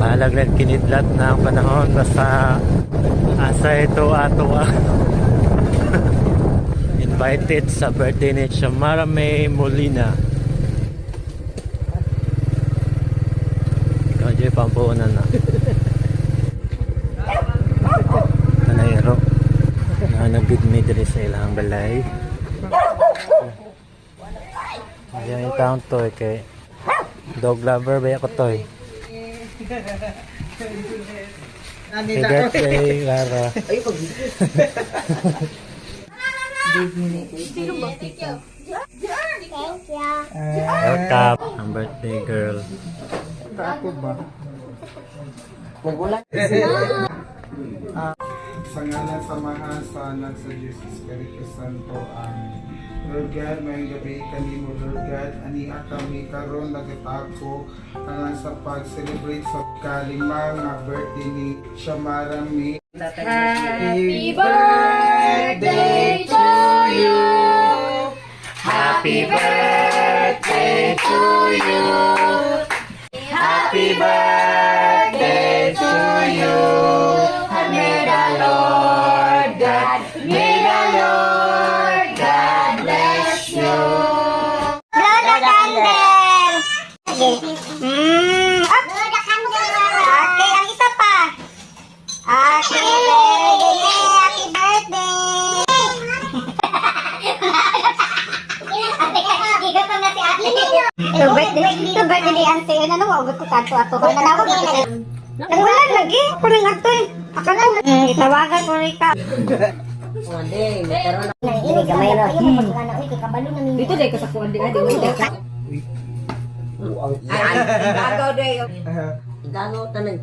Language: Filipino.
Malaglag kinidlat na ang panahon basta asa ito ato invited sa birthday ni Xiomara May Molina. Ikaw dyan pampuunan na kanayro na nagigmay dali sa ilang balay. Ayan yung taon to kay dog lover ba ako to Happy birthday, Lara. Welcome, ang birthday girl. Ako ba? Sa ngalan sa Mahal sa Anak sa Diyos Espiritu Santo, Amen. Lord God, may gabi kanimo, Lord God, aniya kami karon nagatako ang sa pag-celebrate sa kalima nga birthday ni Xiomara May. Happy birthday to you. Happy birthday to you. Happy birthday to you. And may the Lord God, may the Lord God bless you. Blow the candle. Blow the candle. Okay, ang isa pa. Okay, happy birthday. Gigaton na si ate. Ito birthday ni Auntie. Ano mo, ugot ko kanto ako. Nanawag ko kasi. Nagwalag lagi. Kuring ato eh. Akala mo. Itawagan ko rin ka. Ini gamay na. Dito dahil kasakuan din adi. Ay, gagaw dahil. Gagaw tanang